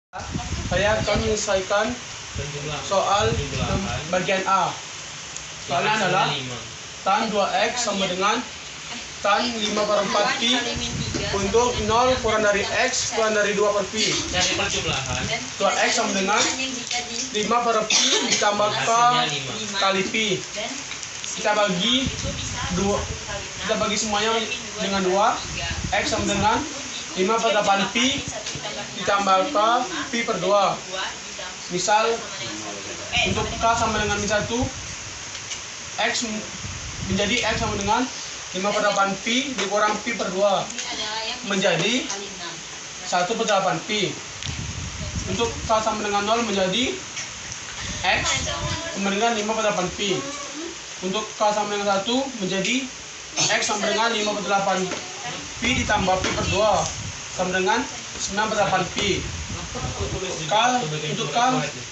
Saya akan menyelesaikan soal bagian A. Soalnya adalah tan 2x sama dengan tan 5/4 pi untuk 0 kurang dari x kurang dari 2 per pi. Dari perjumlahan 2x sama dengan 5 per pi ditambah k kali pi. Kita bagi semuanya dengan 2. X sama dengan 5/8 pi ditambah k pi per 2. Misal untuk k sama dengan min 1, x menjadi x sama dengan 5/8 pi dikurang pi per 2 menjadi 1/8 pi. Untuk k sama dengan 0 menjadi x sama dengan 5/8 pi. Untuk k sama dengan 1 menjadi x sama dengan 5/8 pi ditambah pi per 2 sama dengan 9/8 pi. Untuk k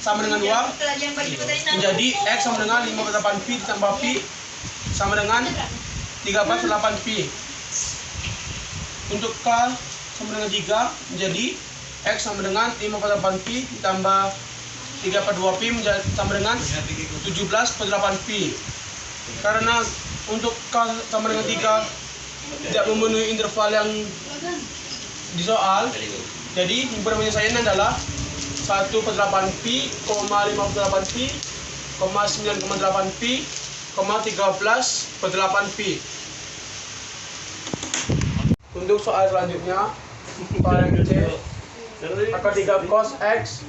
sama dengan 2 menjadi x sama dengan 5/8 pi ditambah pi sama dengan 3/8 pi. Untuk k sama dengan 3 menjadi x sama dengan 5/8 pi ditambah 3/2 pi sama dengan 17/8 pi. Karena untuk k sama dengan 3 tidak memenuhi interval yang di soal, jadi himpunan penyelesaian adalah 1/8 pi, 5/8 pi, 9/8 pi, 13/8 pi. Untuk soal selanjutnya, soal C, maka 3 cos x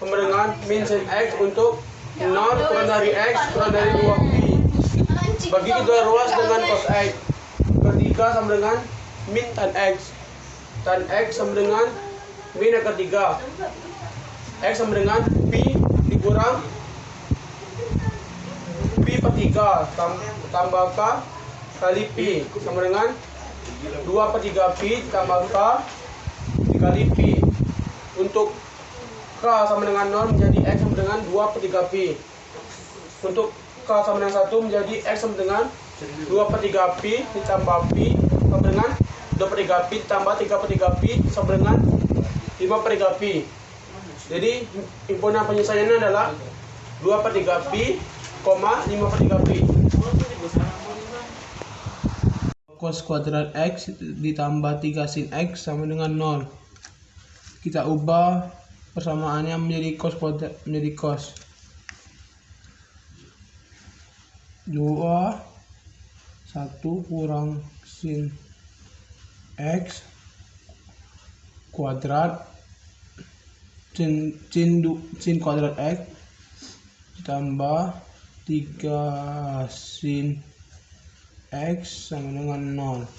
sama dengan min sin x untuk 0 kurang dari x kurang dari 2 pi. Bagi kedua ruas dengan cos x. Ketiga sama dengan min tan x. Tan x sama dengan min akar 3. X sama dengan pi dikurang pi per 3 tambah k kali pi sama dengan 2/3 pi tambah k dikali pi. Untuk k sama dengan 0 menjadi x sama dengan 2/3 pi. Untuk k sama dengan 1 menjadi x sama dengan 2/3 pi ditambah pi sama dengan 2/3 pi tambah 3/3 pi sama dengan 5/3 pi. Jadi himpunan penyelesaiannya adalah 2/3 pi, 5/3 pi. Cos kuadrat x ditambah 3 sin x sama dengan 0. Kita ubah persamaannya menjadi cos kuadrat menjadi cos 2 1 kurang sin x kuadrat sin kuadrat x ditambah 3 sin x sama dengan 0.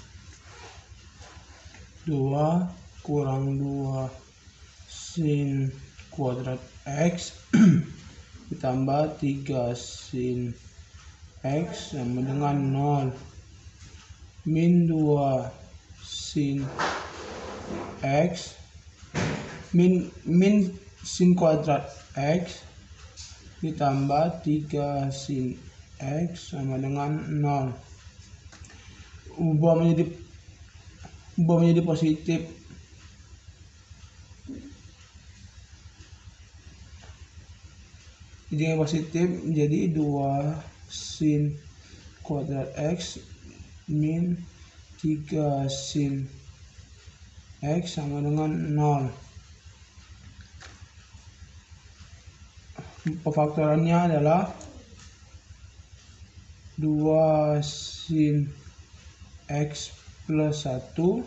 2 kurang 2 sin kuadrat x ditambah 3 sin x sama dengan 0. Min 2 sin x min sin kuadrat x ditambah 3 sin x sama dengan 0. Ubah menjadi positif. Jadi yang positif menjadi 2 sin kuadrat x min 3 sin x sama dengan 0. Pefaktorannya adalah 2 sin x plus 1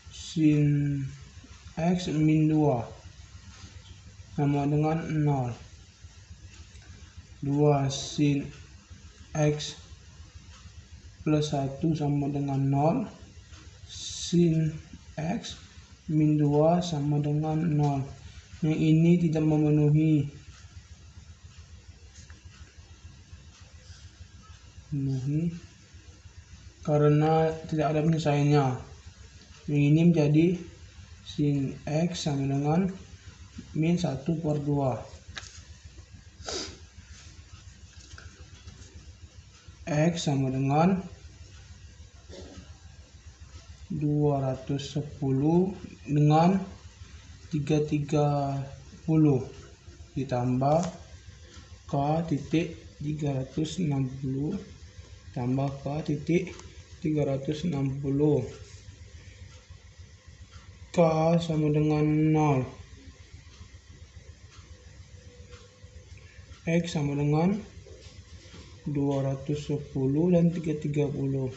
sin x min 2 sama dengan 0. 2 sin x plus 1 sama dengan 0. Sin x min 2 sama dengan 0. Yang ini tidak memenuhi. Karena tidak ada penyelesaiannya. Yang ini menjadi sin x sama dengan min 1/2. X sama dengan 210 dengan 330 ditambah K titik 360 tambah K titik 360. K sama dengan 0. X sama dengan 210 dan 330.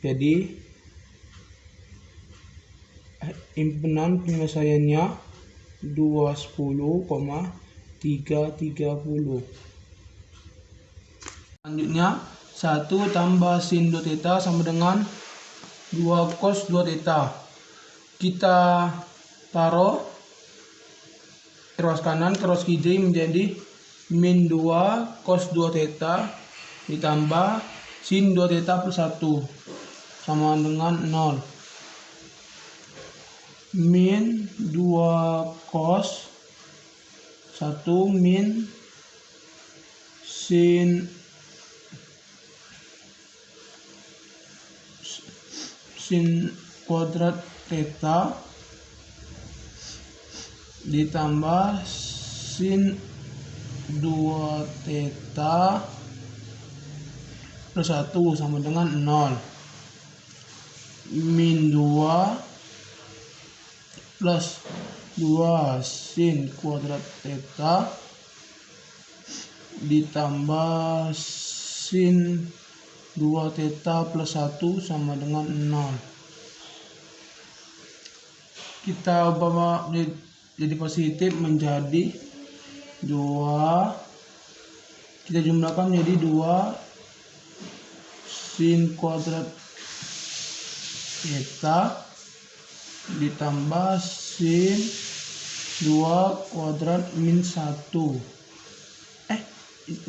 Jadi himpunan penyelesaiannya 210,330. Selanjutnya 1 tambah sin 2 theta sama dengan 2 cos 2 theta. Kita taruh cross kanan cross kiri menjadi min 2 cos 2 theta ditambah sin 2 theta plus 1 sama dengan 0. Min 2 cos 1 min sin kuadrat theta ditambah sin 2 theta plus 1 sama dengan 0. Min 2 plus 2 sin kuadrat theta ditambah sin 2 theta plus 1 sama dengan 0. Kita ubah jadi positif menjadi 2, kita jumlahkan menjadi 2 sin kuadrat theta ditambah sin 2 kuadrat min 1.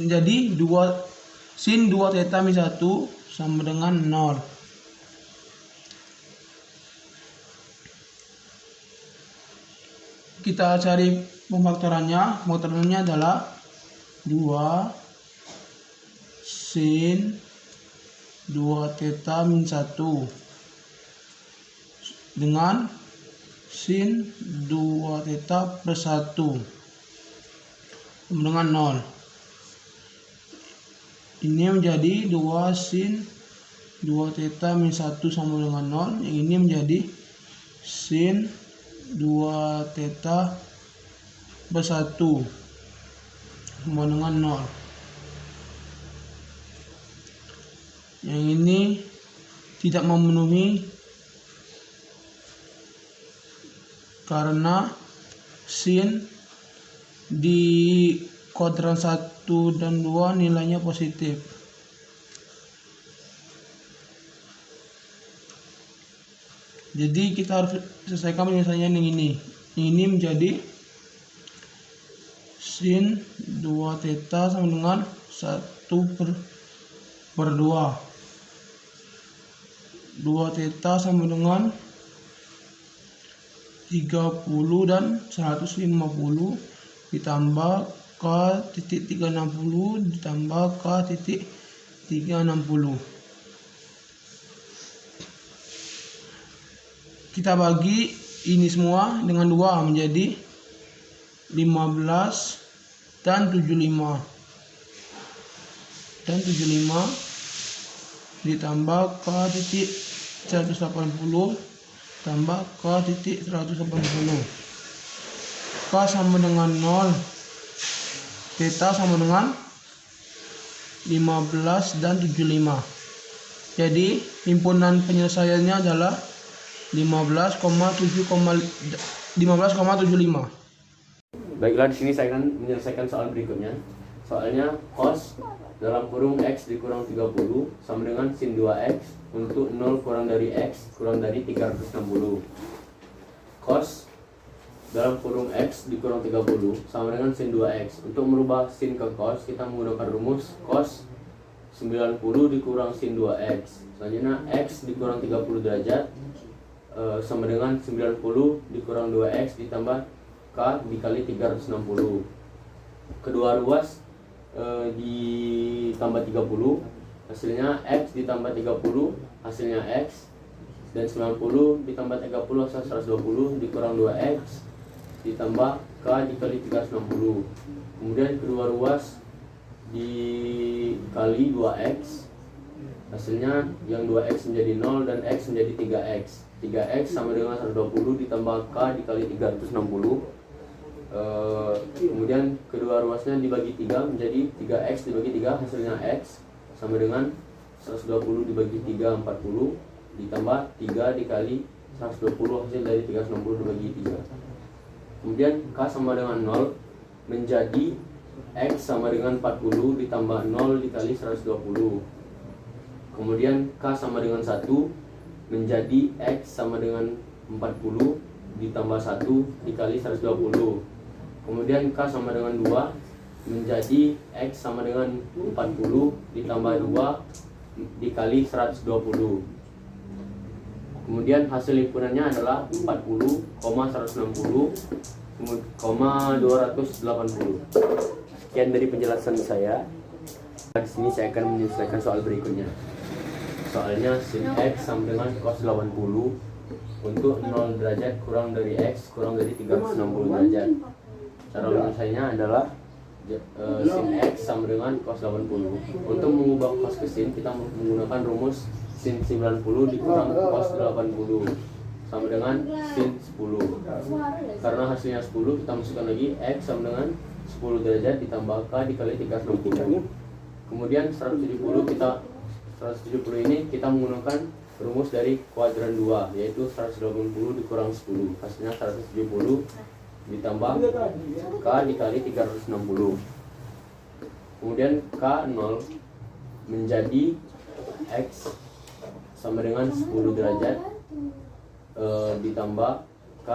Jadi 2 sin 2 theta min 1 sama dengan 0. Kita cari pemfaktorannya. Pemfaktorannya adalah 2 sin 2 theta min 1 dengan sin 2 theta plus 1 sama dengan 0. Ini menjadi 2 sin 2 theta min 1 sama dengan 0. Yang ini menjadi sin 2 theta plus 1 sama dengan 0. Yang ini tidak memenuhi karena sin di kuadran 1 dan 2 nilainya positif. Jadi kita harus selesaikan penyelesaian yang ini. Yang ini menjadi sin 2 theta sama dengan 1/2. 2 theta sama dengan 30 dan 150 ditambah K titik 360 ditambah K titik 360. Kita bagi ini semua dengan 2 menjadi 15 dan 75. Dan 75 ditambah K titik 180 tambah K titik 180. K sama dengan 0. Theta sama dengan 15 dan 75. Jadi himpunan penyelesaiannya adalah 15,75. Baiklah, di sini saya akan menyelesaikan soal berikutnya. Soalnya cos dalam kurung X dikurang 30 sama dengan sin 2X untuk 0 kurang dari X kurang dari 360. Cos dalam kurung X dikurang 30 sama dengan sin 2X. Untuk merubah sin ke cos, kita menggunakan rumus cos 90 dikurang sin 2X. Selanjutnya X dikurang 30 derajat sama dengan 90 dikurang 2X ditambah K dikali 360. Kedua ruas ditambah 30, hasilnya X ditambah 30, hasilnya X dan 90 ditambah 30 hasil 120 dikurang 2x ditambah K dikali 360. Kemudian kedua ruas dikali 2x, hasilnya yang 2x menjadi 0 dan x menjadi 3x. 3x sama dengan 120 ditambah K dikali 360. Kemudian kedua ruasnya dibagi 3 menjadi 3x dibagi 3, hasilnya x sama dengan 120 dibagi 3 40 ditambah 3 dikali 120, hasil dari 360 dibagi 3. Kemudian K sama dengan 0 menjadi x sama dengan 40 ditambah 0 dikali 120. Kemudian K sama dengan 1 menjadi x sama dengan 40 ditambah 1 dikali 120. Kemudian K sama dengan 2 menjadi x sama dengan 40 ditambah 2 dikali 120. Kemudian hasil himpunannya adalah 40,160,280. Sekian dari penjelasan saya. Di sini saya akan menyelesaikan soal berikutnya. Soalnya sin x sama dengan cos 80 untuk 0 derajat kurang dari x kurang dari 360 derajat. Cara menyelesaikannya adalah sin x sama dengan cos 80. Untuk mengubah cos ke sin, kita menggunakan rumus sin 90 dikurang cos 80 sama dengan sin 10. Karena hasilnya 10, kita masukkan lagi x sama dengan 10 derajat ditambah k dikali 360. Kemudian 170 ini kita menggunakan rumus dari kuadran 2, yaitu 180 dikurang 10, hasilnya 170 ditambah k dikali 360. Kemudian k 0 menjadi x sama dengan 10 derajat ditambah k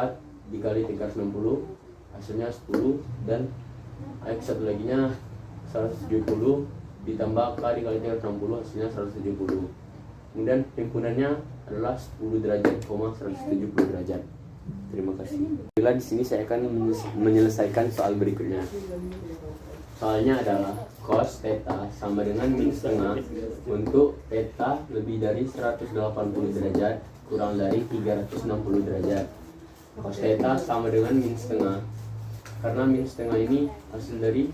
dikali 360, hasilnya 10, dan x satu laginya 170 ditambah k dikali 360, hasilnya 170. Kemudian himpunannya adalah 10 derajat, 170 derajat. Terima kasih. Bila di sini saya akan menyelesaikan soal berikutnya. Soalnya adalah cos theta sama dengan min setengah untuk theta lebih dari 180 derajat kurang dari 360 derajat. Cos theta sama dengan min setengah, karena min setengah ini hasil dari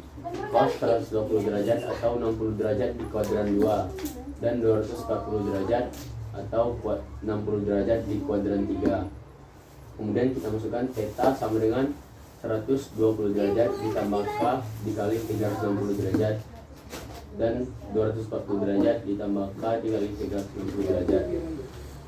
cos 120 derajat atau 60 derajat di kuadran 2 dan 240 derajat atau 60 derajat di kuadran 3. Kemudian kita masukkan theta sama dengan 120 derajat ditambah k dikali 360 derajat dan 240 derajat ditambah k dikali 360 derajat.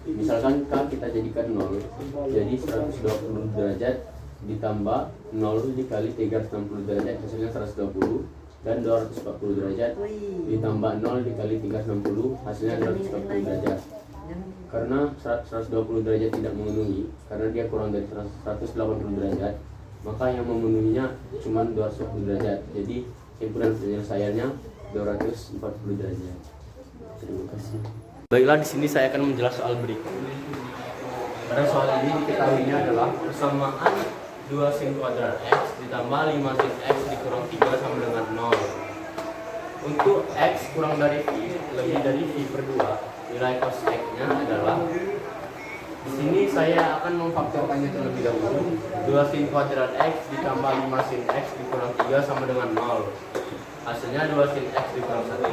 Misalkan k kita jadikan 0, jadi 120 derajat ditambah 0 dikali 360 derajat, hasilnya 120, dan 240 derajat ditambah 0 dikali 360, hasilnya 240 derajat. Karena 120 derajat tidak memenuhi, karena dia kurang dari 180 derajat, maka yang memenuhinya cuma 240 derajat. Jadi himpunan penyelesaiannya 240 derajat. Terima kasih. Baiklah, di sini saya akan menjelaskan soal berikut. Pada soal ini diketahuinya adalah persamaan 2 sin kuadrat x ditambah 5 sin x dikurang 3 sama dengan 0. Untuk x kurang dari v lebih dari v per 2, nilai cos x-nya adalah, di sini saya akan memfaktorkannya terlebih dahulu. 2 sin kuadrat x ditambah 5 sin x dikurang 3 sama dengan 0. Hasilnya 2 sin x dikurang 1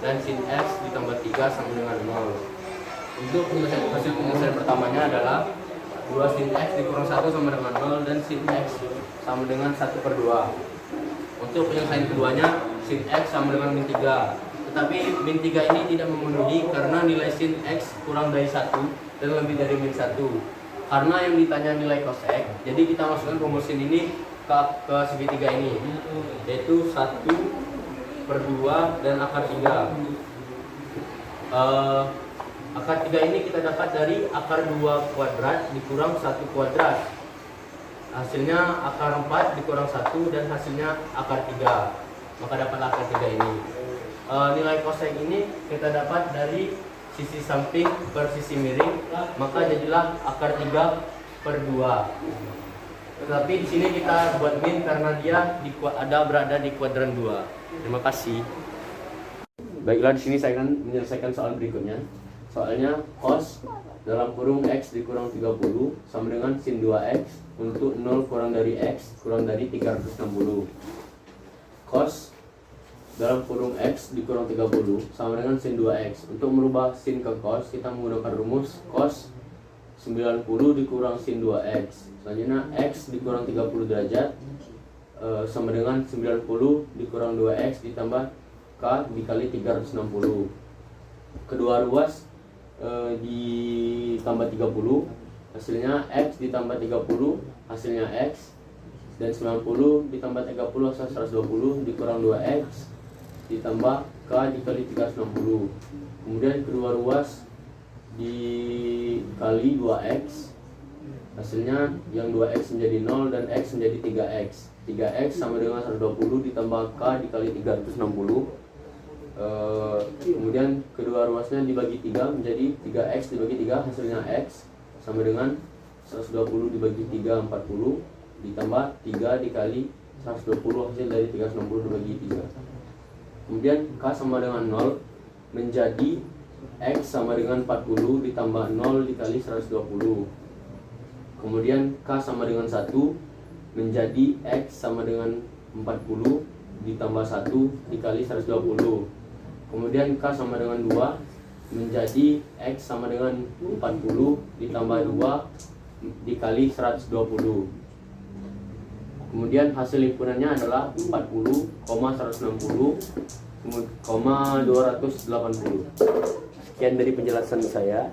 dan sin x ditambah 3 sama dengan 0. Untuk hasil penyelesaian pertamanya adalah 2 sin x dikurang 1 sama dengan 0 dan sin x sama dengan 1 per 2. Untuk penyelesaian keduanya, sin x sama dengan min 3. Tetapi min 3 ini tidak memenuhi karena nilai sin x kurang dari 1 dan lebih dari min 1. Karena yang ditanya nilai cos x, jadi kita masukkan rumus sin ini ke segitiga ini, yaitu 1 per 2 dan akar 3. Akar 3 ini kita dapat dari akar 2 kuadrat dikurang 1 kuadrat. Hasilnya akar 4 dikurang 1 dan hasilnya akar 3. Maka dapat akar 3 ini. Nilai cosec ini kita dapat dari sisi samping per sisi miring, maka jadilah akar 3 per 2. Tetapi di sini kita buat min karena dia berada di kuadran 2. Terima kasih. Baiklah, di sini saya akan menyelesaikan soal berikutnya. Soalnya cos dalam kurung X dikurang 30 sama dengan sin 2X untuk 0 kurang dari X kurang dari 360. Cos dalam kurung X dikurang 30 sama dengan sin 2X. Untuk merubah sin ke cos, kita menggunakan rumus cos 90 dikurang sin 2X. Selanjutnya X dikurang 30 derajat sama dengan 90 dikurang 2X ditambah K dikali 360. Kedua ruas ditambah 30, hasilnya X ditambah 30 hasilnya X, dan 90 ditambah 30 hasil 120 dikurang 2X ditambah K dikali 360. Kemudian kedua ruas dikali 2X, hasilnya yang 2X menjadi 0 dan X menjadi 3X. 3X sama dengan 120 ditambah K dikali 360. Kemudian kedua ruasnya dibagi 3 menjadi 3X dibagi 3, hasilnya X sama dengan 120 dibagi 3 40 ditambah 3 dikali 120 hasil dari 360 dibagi 3. Kemudian K sama dengan 0 menjadi X sama dengan 40 ditambah 0 dikali 120. Kemudian K sama dengan 1 menjadi X sama dengan 40 ditambah 1 dikali 120. Kemudian K sama dengan 2 menjadi X sama dengan 40 ditambah 2 dikali 120. Kemudian hasil himpunannya adalah 40,160,280. Sekian dari penjelasan saya.